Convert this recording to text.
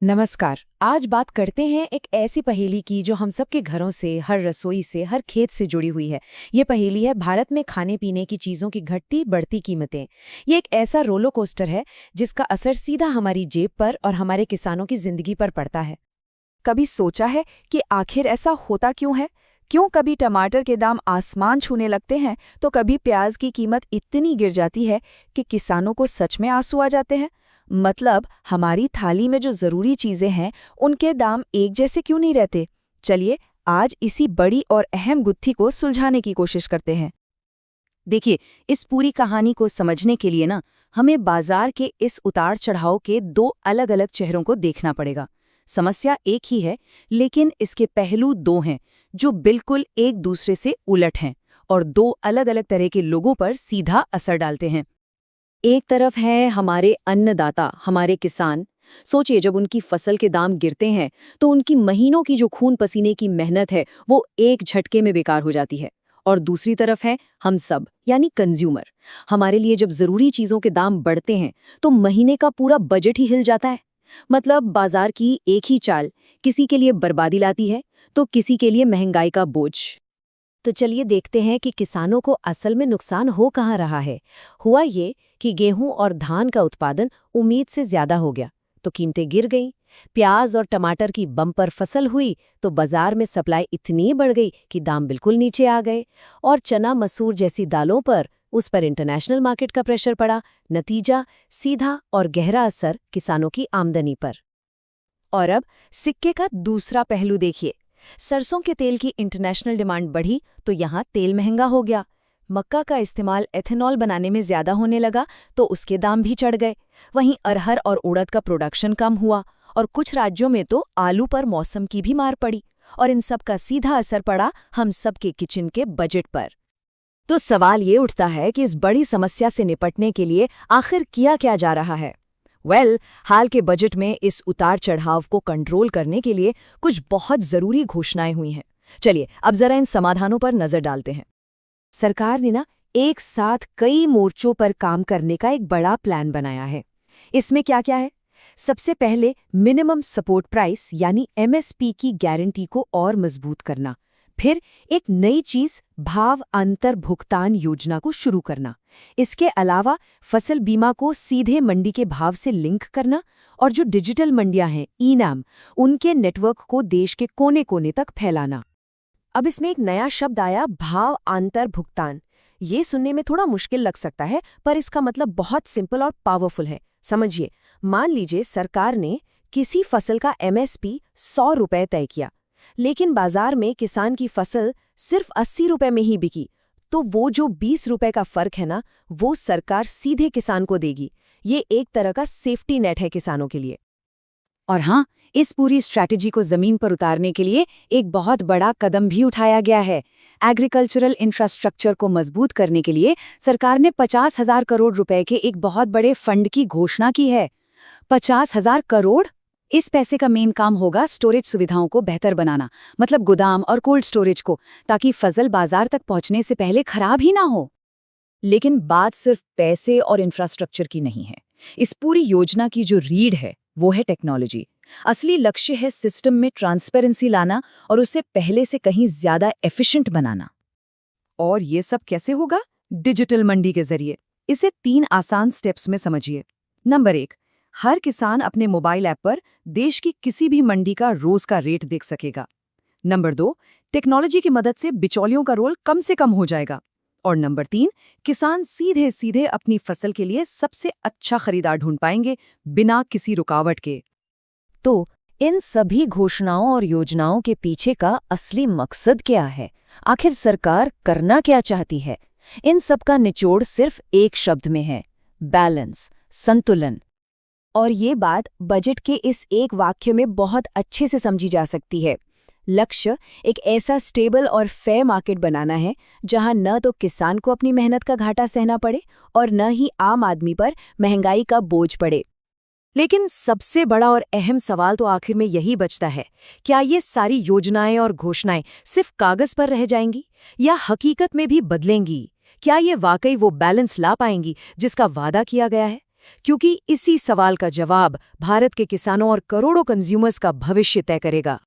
नमस्कार। आज बात करते हैं एक ऐसी पहेली की जो हम सबके घरों से, हर रसोई से, हर खेत से जुड़ी हुई है। ये पहेली है भारत में खाने पीने की चीज़ों की घटती बढ़ती कीमतें। ये एक ऐसा रोलर कोस्टर है जिसका असर सीधा हमारी जेब पर और हमारे किसानों की जिंदगी पर पड़ता है। कभी सोचा है कि आखिर ऐसा होता क्यों है? क्यों कभी टमाटर के दाम आसमान छूने लगते हैं तो कभी प्याज की कीमत इतनी गिर जाती है कि किसानों को सच में आंसू आ जाते हैं? मतलब हमारी थाली में जो जरूरी चीजें हैं उनके दाम एक जैसे क्यों नहीं रहते? चलिए आज इसी बड़ी और अहम गुत्थी को सुलझाने की कोशिश करते हैं। देखिए, इस पूरी कहानी को समझने के लिए ना हमें बाजार के इस उतार चढ़ाव के दो अलग-अलग चेहरों को देखना पड़ेगा। समस्या एक ही है, लेकिन इसके पहलू दो हैं जो बिल्कुल एक दूसरे से उलट हैं और दो अलग-अलग तरह के लोगों पर सीधा असर डालते हैं। एक तरफ है हमारे अन्नदाता, हमारे किसान। सोचिए, जब उनकी फसल के दाम गिरते हैं तो उनकी महीनों की जो खून पसीने की मेहनत है वो एक झटके में बेकार हो जाती है। और दूसरी तरफ है हम सब, यानी कंज्यूमर। हमारे लिए जब जरूरी चीजों के दाम बढ़ते हैं तो महीने का पूरा बजट ही हिल जाता है। मतलब बाजार की एक ही चाल किसी के लिए बर्बादी लाती है तो किसी के लिए महंगाई का बोझ। तो चलिए देखते हैं कि किसानों को असल में नुकसान हो कहाँ रहा है। हुआ ये कि गेहूं और धान का उत्पादन उम्मीद से ज्यादा हो गया तो कीमतें गिर गईं। प्याज और टमाटर की बम्पर फसल हुई तो बाजार में सप्लाई इतनी बढ़ गई कि दाम बिल्कुल नीचे आ गए। और चना मसूर जैसी दालों पर उस पर इंटरनेशनल मार्केट का प्रेशर पड़ा। नतीजा सीधा और गहरा असर किसानों की आमदनी पर। और अब सिक्के का दूसरा पहलू देखिए। सरसों के तेल की इंटरनेशनल डिमांड बढ़ी तो यहाँ तेल महंगा हो गया। मक्का का इस्तेमाल एथेनॉल बनाने में ज्यादा होने लगा तो उसके दाम भी चढ़ गए। वहीं अरहर और उड़द का प्रोडक्शन कम हुआ और कुछ राज्यों में तो आलू पर मौसम की भी मार पड़ी। और इन सब का सीधा असर पड़ा हम सब के किचन के बजट पर। तो सवाल ये उठता है कि इस बड़ी समस्या से निपटने के लिए आखिर किया क्या जा रहा है? हाल के बजट में इस उतार चढ़ाव को कंट्रोल करने के लिए कुछ बहुत जरूरी घोषणाएं हुई हैं। चलिए अब जरा इन समाधानों पर नजर डालते हैं। सरकार ने ना एक साथ कई मोर्चों पर काम करने का एक बड़ा प्लान बनाया है। इसमें क्या क्या है? सबसे पहले मिनिमम सपोर्ट प्राइस यानी एमएसपी की गारंटी को और मजबूत करना। फिर एक नई चीज भाव अंतर भुगतान योजना को शुरू करना। इसके अलावा फसल बीमा को सीधे मंडी के भाव से लिंक करना और जो डिजिटल मंडियां हैं ई-नाम, उनके नेटवर्क को देश के कोने कोने तक फैलाना। अब इसमें एक नया शब्द आया, भाव अंतर भुगतान। ये सुनने में थोड़ा मुश्किल लग सकता है पर इसका मतलब बहुत सिंपल और पावरफुल है। समझिए, मान लीजिए सरकार ने किसी फसल का एमएसपी 100 रुपए तय किया, लेकिन बाजार में किसान की फसल सिर्फ 80 रुपए में ही बिकी, तो वो जो 20 रुपए का फर्क है ना, वो सरकार सीधे किसान को देगी। ये एक तरह का सेफ्टी नेट है किसानों के लिए। और हाँ, इस पूरी स्ट्रैटेजी को जमीन पर उतारने के लिए एक बहुत बड़ा कदम भी उठाया गया है। एग्रीकल्चरल इंफ्रास्ट्रक्चर को मजबूत करने के लिए सरकार ने 50,000 करोड़ रुपए के एक बहुत बड़े फंड की घोषणा की है। 50,000 करोड़? इस पैसे का मेन काम होगा स्टोरेज सुविधाओं को बेहतर बनाना, मतलब गोदाम और कोल्ड स्टोरेज को, ताकि फसल बाजार तक पहुंचने से पहले खराब ही ना हो। लेकिन बात सिर्फ पैसे और इंफ्रास्ट्रक्चर की नहीं है। इस पूरी योजना की जो रीढ़ है वो है टेक्नोलॉजी। असली लक्ष्य है सिस्टम में ट्रांसपेरेंसी लाना और उसे पहले से कहीं ज्यादा एफिशिएंट बनाना। और ये सब कैसे होगा? डिजिटल मंडी के जरिए। इसे 3 आसान स्टेप्स में समझिए। नंबर 1, हर किसान अपने मोबाइल ऐप पर देश की किसी भी मंडी का रोज का रेट देख सकेगा। नंबर 2, टेक्नोलॉजी की मदद से बिचौलियों का रोल कम से कम हो जाएगा। और नंबर 3, किसान सीधे सीधे अपनी फसल के लिए सबसे अच्छा खरीदार ढूंढ पाएंगे बिना किसी रुकावट के। तो इन सभी घोषणाओं और योजनाओं के पीछे का असली मकसद क्या है? आखिर सरकार करना क्या चाहती है? इन सब का निचोड़ सिर्फ एक शब्द में है, बैलेंस, संतुलन। और ये बात बजट के इस एक वाक्य में बहुत अच्छे से समझी जा सकती है। लक्ष्य एक ऐसा स्टेबल और फेयर मार्केट बनाना है जहां न तो किसान को अपनी मेहनत का घाटा सहना पड़े और न ही आम आदमी पर महंगाई का बोझ पड़े। लेकिन सबसे बड़ा और अहम सवाल तो आखिर में यही बचता है, क्या ये सारी योजनाएं और घोषणाएं सिर्फ कागज पर रह जाएंगी या हकीकत में भी बदलेंगी? क्या ये वाकई वो बैलेंस ला पाएंगी जिसका वादा किया गया है? क्योंकि इसी सवाल का जवाब भारत के किसानों और करोड़ों कंज्यूमर्स का भविष्य तय करेगा।